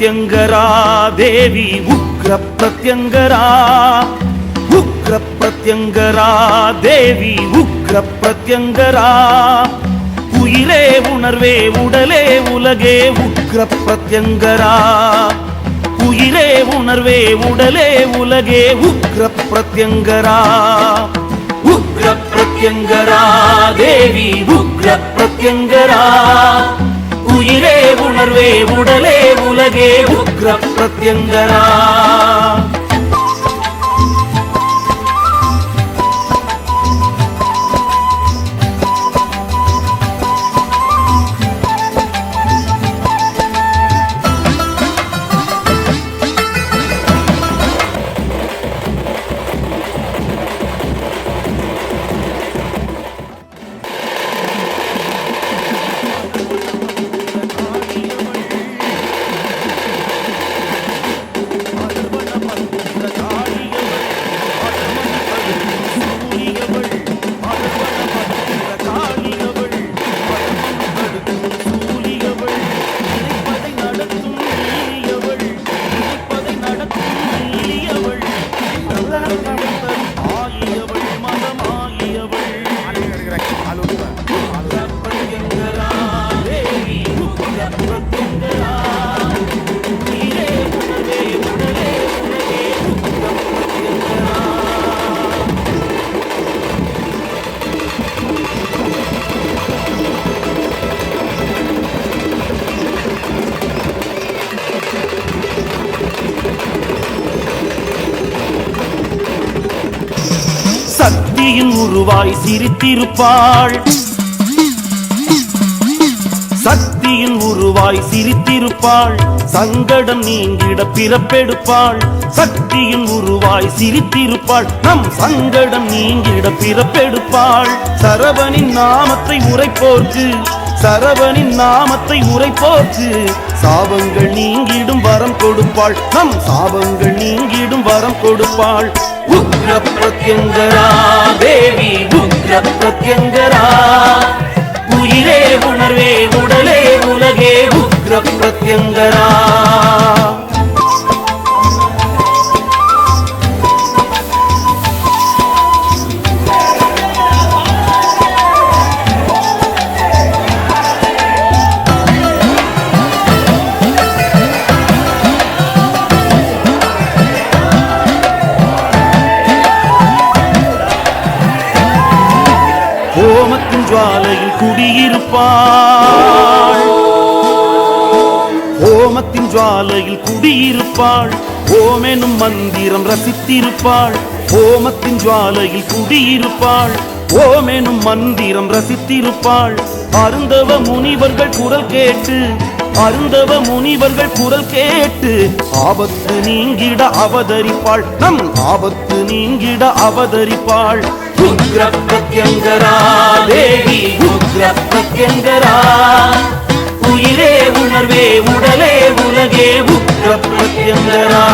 प्रत्यंगरा देवी उग्र प्रत्यंगरा उग्र प्रत्यंगरा देवी उग्र प्रत्यंगरा उयिरे उणर्वे उडले उलगे उग्र प्रत्यंगरा उयिरे उणर्वे उडले उलगे उग्र प्रत्यंगरा उग्र प्रत्यंगरा देवी उग्र प्रत्यंगरा उयिरे उणर्वे उडले उलगे उग्र प्रत्यंगरा சக்தியின் உருவாய் சிரித்திருப்பாள் சக்தியின் உருவாய் சிரித்திருப்பாள் சங்கடம் நீங்கிட பிறப்பெடுப்பாள் சக்தியின் உருவாய் சிரித்திருப்பாள் நம் சங்கடம் நீங்கிட பிறப்பெடுப்பாள் சரவணின் நாமத்தை உரைப்போர்க்கு சரவணின் நாமத்தை உரைப்போர்க்கு சாபங்கள் நீங்கிடும் வரம் கொடுப்பாள் நம் சாபங்கள் நீங்கிடும் வரம் கொடுப்பாள் उग्र प्रत्यंगरा देवी उग्र प्रत्यंगरा उयिरे उणर्वे उडले उलगे उग्र प्रत्यंगरा ஹோமத்தின் ஜுவாலையில் குடியிருப்பாள் ஹோமத்தின் ஜுவாலையில் குடியிருப்பாள் ஓமெனும் மந்திரம் ரசித்திருப்பாள் ஹோமத்தின் ஜுவாலையில் குடியிருப்பாள் ஓமெனும் மந்திரம் ரசித்திருப்பாள் அருந்தவ முனிவர்கள் குரல் கேட்டு அருந்தவ முனிவர்கள் குரல் கேட்டு ஆபத்து நீங்கிட அவதரிப்பாள் நம் ஆபத்து நீங்கிட அவதரிப்பாள் उग्र प्रत्यंगरा देवी उग्र प्रत्यंगरा उयिरे उणर्वे उडले उलगे उग्र प्रत्यंगरा